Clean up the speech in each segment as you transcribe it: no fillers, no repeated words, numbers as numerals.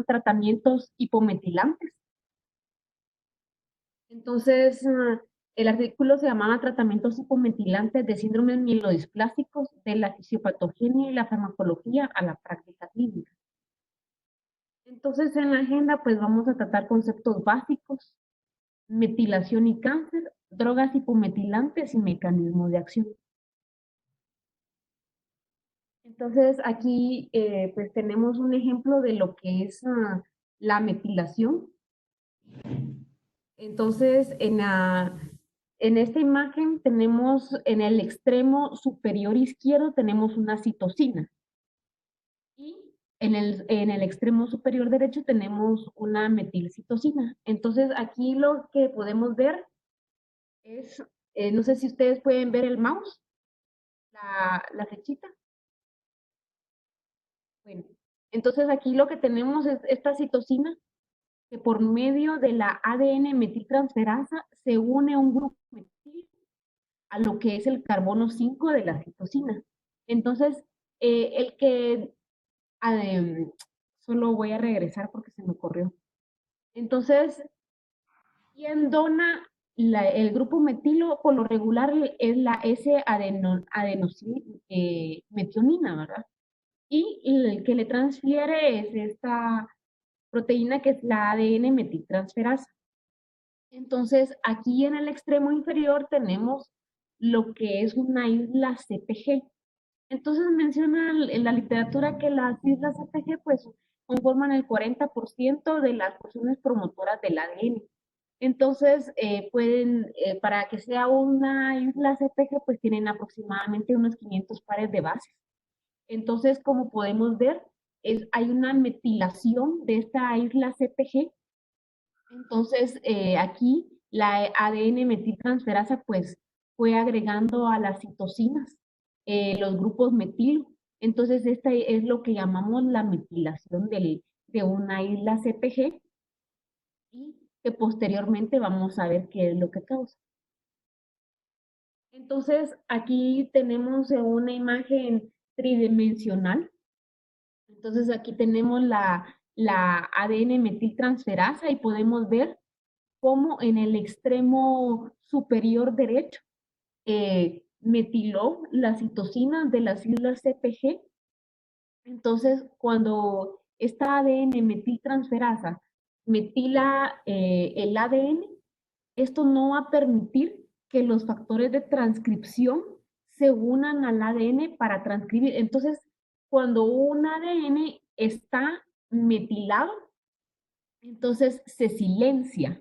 tratamientos hipometilantes. Entonces, el artículo se llamaba Tratamientos hipometilantes de síndromes mielodisplásticos de la fisiopatogenia y la farmacología a la práctica clínica. Entonces, en la agenda, pues vamos a tratar conceptos básicos, metilación y cáncer, drogas hipometilantes y mecanismos de acción. Entonces, aquí pues tenemos un ejemplo de lo que es la metilación. Entonces, en esta imagen tenemos en el extremo superior izquierdo tenemos una citosina y en el extremo superior derecho tenemos una metilcitosina. Entonces, aquí lo que podemos ver es, no sé si ustedes pueden ver el mouse, la flechita. Bueno, entonces aquí lo que tenemos es esta citosina que por medio de la ADN metiltransferasa se une a un grupo metil a lo que es el carbono 5 de la citosina. Entonces, el que, eh, solo voy a regresar porque se me ocurrió. Entonces, ¿quién dona el grupo metilo? Por lo regular es la S-adenosinmetionina, ¿verdad? Y el que le transfiere es esta proteína que es la ADN metiltransferasa. Entonces, aquí en el extremo inferior tenemos lo que es una isla CPG. Entonces menciona en la literatura que las islas CPG pues conforman el 40% de las funciones promotoras del ADN. Entonces, para que sea una isla CPG, pues tienen aproximadamente unos 500 pares de bases. Entonces, como podemos ver, hay una metilación de esta isla CPG. Entonces, aquí la ADN metiltransferasa pues fue agregando a las citosinas los grupos metilo. Entonces, esta es lo que llamamos la metilación de una isla CPG y que posteriormente vamos a ver qué es lo que causa. Entonces, aquí tenemos una imagen tridimensional. Entonces, aquí tenemos la ADN metiltransferasa y podemos ver cómo en el extremo superior derecho metiló las citosinas de las islas CPG. Entonces, cuando esta ADN metiltransferasa metila el ADN, esto no va a permitir que los factores de transcripción se unan al ADN para transcribir. Entonces, cuando un ADN está metilado, entonces se silencia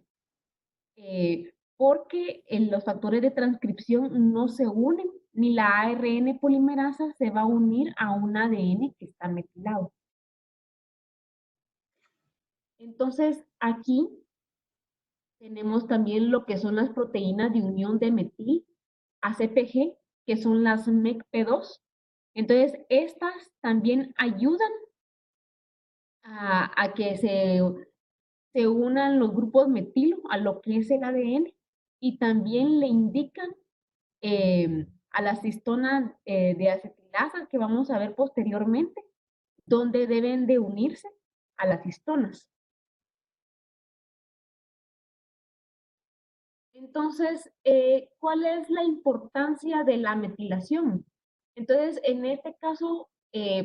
porque los factores de transcripción no se unen, ni la ARN polimerasa se va a unir a un ADN que está metilado. Entonces, aquí tenemos también lo que son las proteínas de unión de metil, ACPG, que son las MECP2. Entonces, estas también ayudan a que se unan los grupos metilo a lo que es el ADN y también le indican a las histonas de acetilasa que vamos a ver posteriormente, donde deben de unirse a las histonas. Entonces, ¿cuál es la importancia de la metilación? Entonces, en este caso,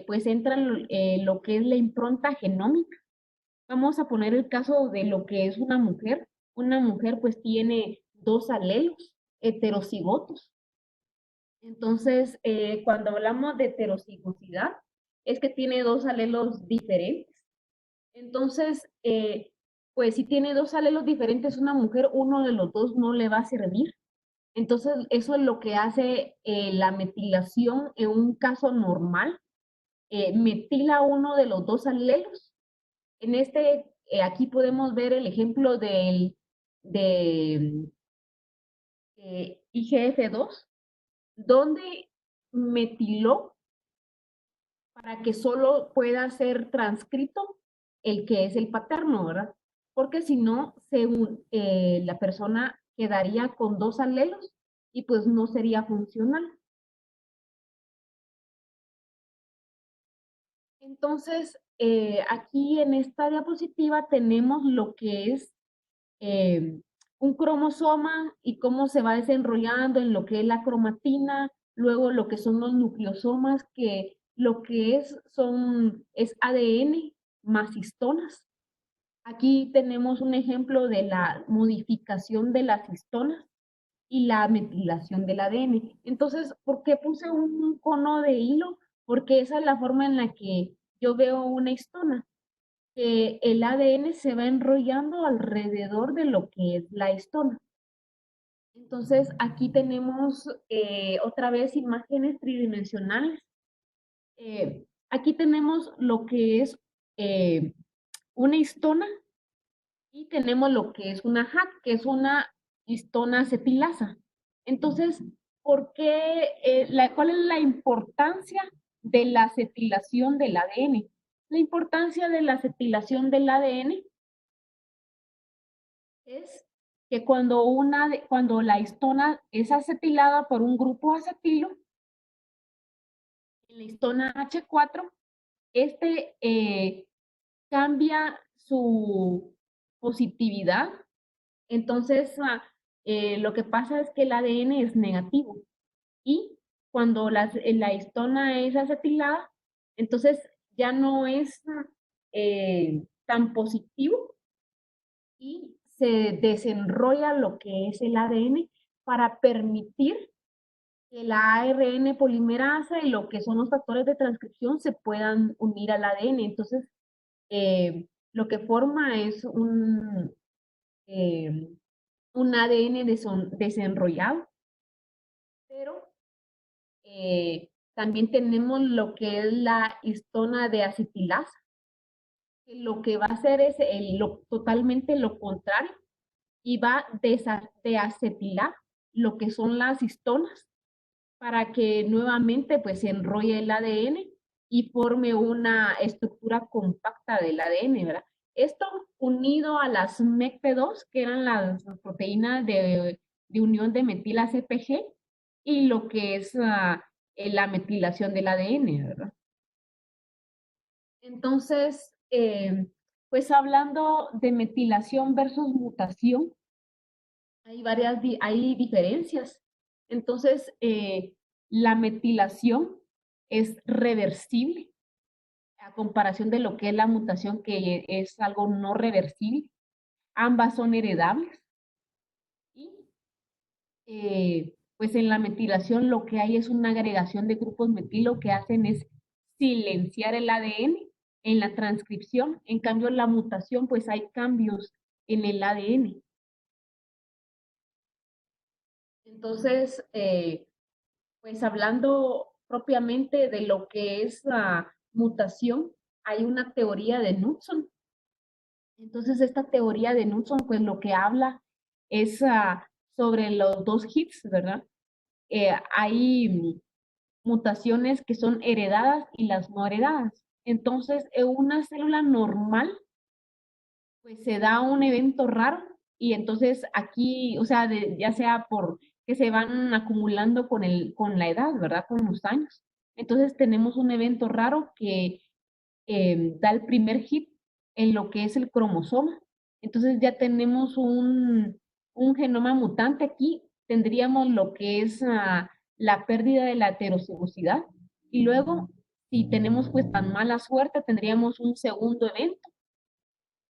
pues entra lo que es la impronta genómica. Vamos a poner el caso de lo que es una mujer. Una mujer pues tiene dos alelos heterocigotos. Entonces, cuando hablamos de heterocigosidad, es que tiene dos alelos diferentes. Entonces, pues si tiene dos alelos diferentes una mujer, uno de los dos no le va a servir. Entonces, eso es lo que hace la metilación en un caso normal. Metila uno de los dos alelos. En aquí podemos ver el ejemplo de IGF-2, donde metiló para que solo pueda ser transcrito el que es el paterno, ¿verdad? Porque si no, la persona quedaría con dos alelos y pues no sería funcional. Entonces, aquí en esta diapositiva tenemos lo que es eh, un cromosoma y cómo se va desenrollando en lo que es la cromatina, luego lo que son los nucleosomas, que lo que es ADN más histonas. Aquí tenemos un ejemplo de la modificación de las histonas y la metilación del ADN. Entonces, ¿por qué puse un cono de hilo? Porque esa es la forma en la que yo veo una histona, que el ADN se va enrollando alrededor de lo que es la histona. Entonces, aquí tenemos otra vez imágenes tridimensionales. Aquí tenemos lo que es eh, una histona y tenemos lo que es una HAC, que es una histona acetilasa. Entonces, ¿por qué, cuál es la importancia de la acetilación del ADN? La importancia de la acetilación del ADN es que cuando la histona es acetilada por un grupo acetilo, en la histona H4, este cambia su positividad. Entonces, lo que pasa es que el ADN es negativo y cuando la histona es acetilada, entonces ya no es tan positivo y se desenrolla lo que es el ADN para permitir que la ARN polimerasa y lo que son los factores de transcripción se puedan unir al ADN. Entonces, lo que forma es eh, un ADN desenrollado, pero también tenemos lo que es la histona de acetilasa, que lo que va a hacer es totalmente lo contrario y va a deacetilar lo que son las histonas para que nuevamente pues se enrolle el ADN y forme una estructura compacta del ADN, ¿verdad? Esto unido a las MECP2, que eran las proteínas de unión de metila CPG, y lo que es la metilación del ADN, ¿verdad? Entonces, pues hablando de metilación versus mutación, hay diferencias. Entonces, la metilación es reversible a comparación de lo que es la mutación, que es algo no reversible. Ambas son heredables y pues en la metilación lo que hay es una agregación de grupos metilo que hacen es silenciar el ADN en la transcripción. En cambio, la mutación, pues hay cambios en el ADN. Entonces, pues hablando propiamente de lo que es la mutación, hay una teoría de Knudson. Entonces, esta teoría de Knudson, pues lo que habla es sobre los dos hits, ¿verdad? Hay mutaciones que son heredadas y las no heredadas. Entonces, en una célula normal, pues se da un evento raro y entonces aquí, o sea, ya sea por que se van acumulando con la edad, ¿verdad? Con los años. Entonces tenemos un evento raro que da el primer hit en lo que es el cromosoma. Entonces ya tenemos un genoma mutante aquí, tendríamos lo que es la pérdida de la heterocigosidad y luego, si tenemos pues tan mala suerte, tendríamos un segundo evento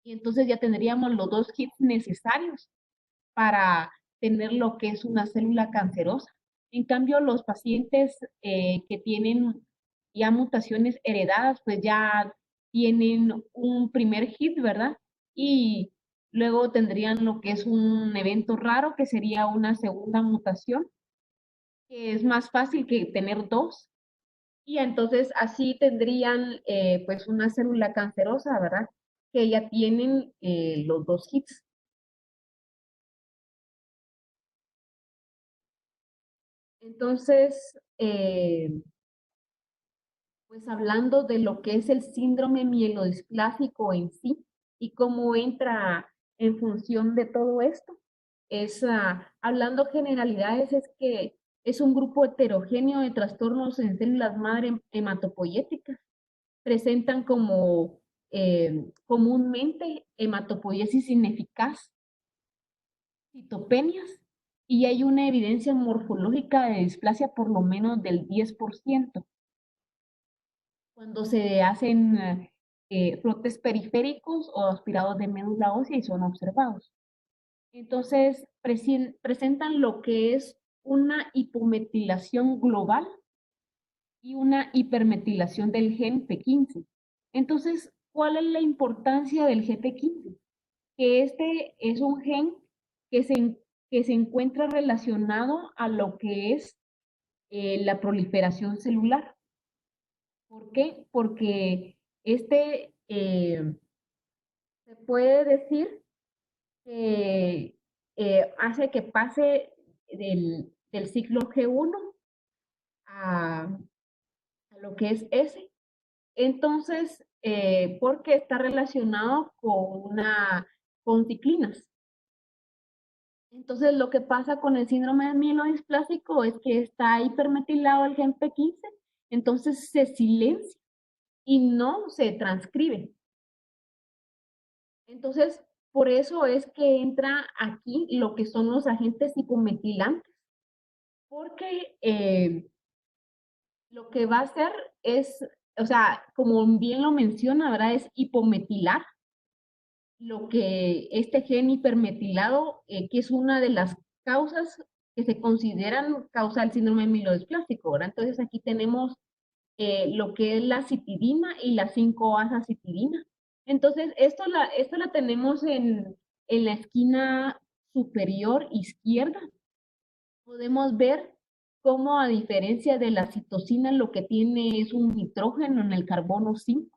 y entonces ya tendríamos los dos hits necesarios para tener lo que es una célula cancerosa. En cambio, los pacientes que tienen ya mutaciones heredadas, pues ya tienen un primer hit, ¿verdad? Y luego tendrían lo que es un evento raro, que sería una segunda mutación, que es más fácil que tener dos. Y entonces así tendrían pues una célula cancerosa, ¿verdad? Que ya tienen los dos hits. Entonces, pues hablando de lo que es el síndrome mielodisplásico en sí y cómo entra en función de todo esto, es, hablando generalidades, es que es un grupo heterogéneo de trastornos en células madre hematopoyéticas presentan como comúnmente hematopoiesis ineficaz, citopenias, y hay una evidencia morfológica de displasia por lo menos del 10% cuando se hacen frotes periféricos o aspirados de médula ósea y son observados. Entonces, presentan lo que es una hipometilación global y una hipermetilación del gen P15. Entonces, ¿cuál es la importancia del GP15? Que este es un gen que que se encuentra relacionado a lo que es la proliferación celular. ¿Por qué? Porque se puede decir que hace que pase del ciclo G1 a, a lo que es S. Entonces, porque está relacionado con ciclinas. Entonces, lo que pasa con el síndrome de mielodisplásico es que está hipermetilado el gen P15, entonces se silencia y no se transcribe. Entonces, por eso es que entra aquí lo que son los agentes hipometilantes, porque lo que va a hacer es, o sea, como bien lo menciona, ¿verdad? Es hipometilar lo que este gen hipermetilado, que es una de las causas que se consideran causa del síndrome mielodisplásico, ¿verdad? Entonces aquí tenemos lo que es la citidina y la 5-azacitidina. Entonces, esto la tenemos en la esquina superior izquierda. Podemos ver cómo a diferencia de la citosina, lo que tiene es un nitrógeno en el carbono 5.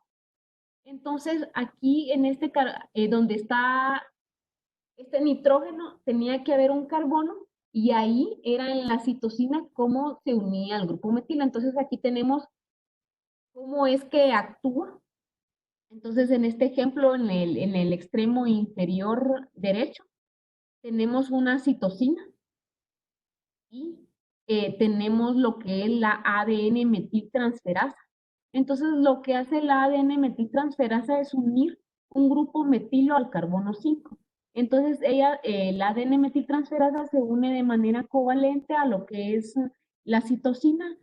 Entonces, aquí en donde está este nitrógeno, tenía que haber un carbono y ahí era en la citosina cómo se unía al grupo metila. Entonces, aquí tenemos cómo es que actúa. Entonces, en este ejemplo, en el extremo inferior derecho, tenemos una citosina y tenemos lo que es la ADN metiltransferasa. Entonces, lo que hace la ADN metiltransferasa es unir un grupo metilo al carbono 5. Entonces, la ADN metiltransferasa se une de manera covalente a lo que es la citosina,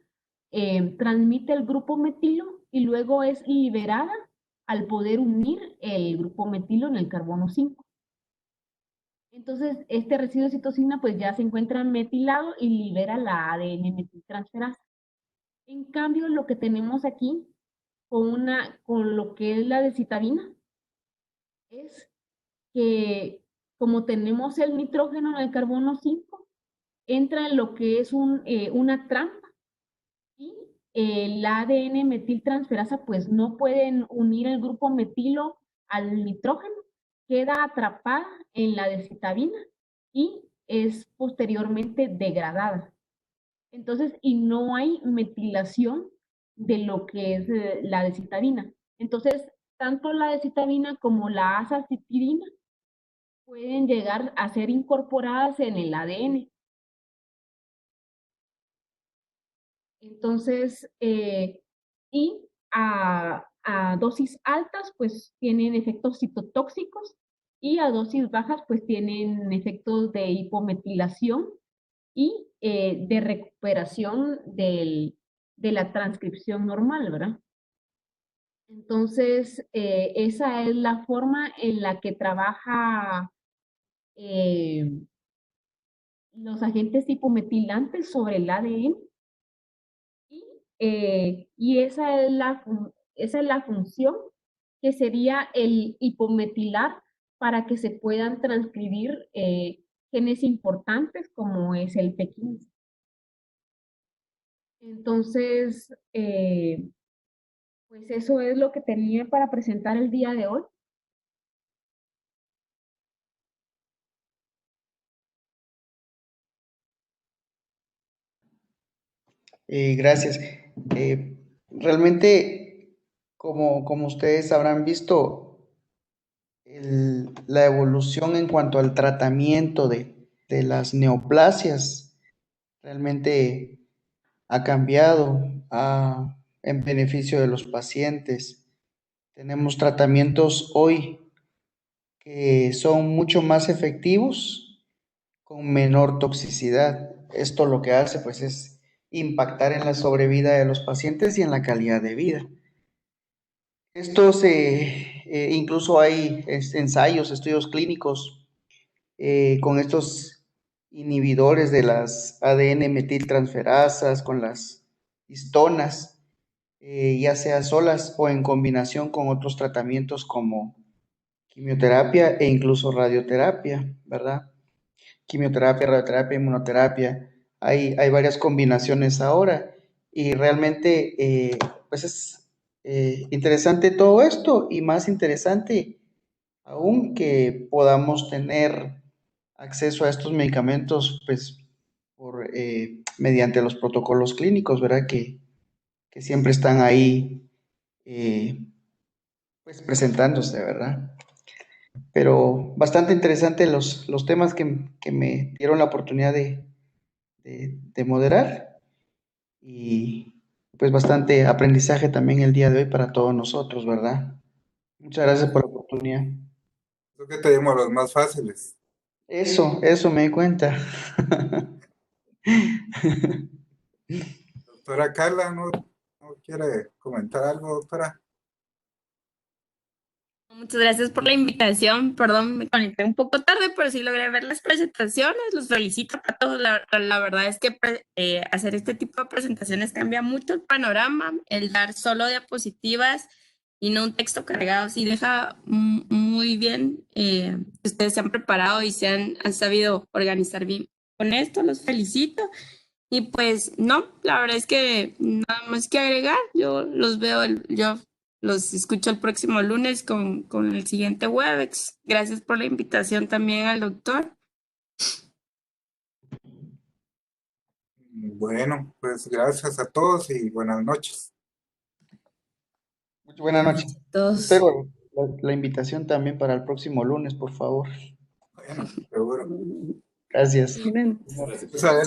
transmite el grupo metilo y luego es liberada al poder unir el grupo metilo en el carbono 5. Entonces, este residuo de citosina pues ya se encuentra metilado y libera la ADN metiltransferasa. En cambio, lo que tenemos aquí con lo que es la decitabina es que como tenemos el nitrógeno en el carbono 5, entra en lo que es una trampa y el ADN metiltransferasa pues no pueden unir el grupo metilo al nitrógeno, queda atrapada en la decitabina y es posteriormente degradada. Entonces, y no hay metilación de lo que es la decitabina. Entonces, tanto la decitabina como la azacitidina pueden llegar a ser incorporadas en el ADN. Entonces, y a dosis altas, pues tienen efectos citotóxicos y a dosis bajas, pues tienen efectos de hipometilación y de recuperación de la transcripción normal, ¿verdad? Entonces, esa es la forma en la que trabaja eh, los agentes hipometilantes sobre el ADN y esa es la función que sería el hipometilar para que se puedan transcribir genes importantes como es el P15. Entonces, pues eso es lo que tenía para presentar el día de hoy. Gracias. Realmente, como ustedes habrán visto, la evolución en cuanto al tratamiento de las neoplasias realmente ha cambiado. en beneficio de los pacientes. Tenemos tratamientos hoy que son mucho más efectivos con menor toxicidad. Esto lo que hace pues es impactar en la sobrevida de los pacientes y en la calidad de vida. Incluso hay ensayos, estudios clínicos con estos inhibidores de las ADN metiltransferasas, con las histonas, ya sea solas o en combinación con otros tratamientos como quimioterapia e incluso radioterapia, ¿verdad? Quimioterapia, radioterapia, inmunoterapia. Hay varias combinaciones ahora y realmente pues es interesante todo esto y más interesante aún que podamos tener acceso a estos medicamentos pues mediante los protocolos clínicos, ¿verdad? Que siempre están ahí eh, pues presentándose, ¿verdad? Pero bastante interesante los temas que me dieron la oportunidad de moderar y pues bastante aprendizaje también el día de hoy para todos nosotros, ¿verdad? Muchas gracias por la oportunidad. Creo que te dimos los más fáciles. Eso me di cuenta. Doctora Carla, ¿no quiere comentar algo, doctora? Muchas gracias por la invitación. Perdón, me conecté un poco tarde, pero sí logré ver las presentaciones. Los felicito a todos. La verdad es que hacer este tipo de presentaciones cambia mucho el panorama. El dar solo diapositivas y no un texto cargado sí deja muy bien que ustedes se han preparado y han sabido organizar bien con esto. Los felicito. Y pues no, la verdad es que nada más que agregar. Yo los escucho el próximo lunes con el siguiente Webex. Gracias por la invitación también al doctor. Bueno, pues gracias a todos y buenas noches. Muy buenas noches. Todos. Espero la invitación también para el próximo lunes, por favor. Bueno, seguro. Gracias. Pues a ver,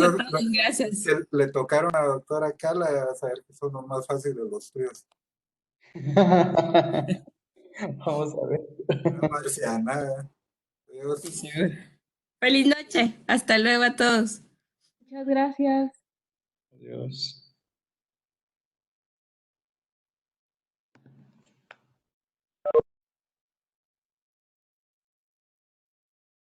Gracias. que le tocaron a la doctora Carla, ya vas a saber que son los más fáciles los tuyos. Vamos a ver. Una marciana. Adiós. Feliz noche. Hasta luego a todos. Muchas gracias. Adiós.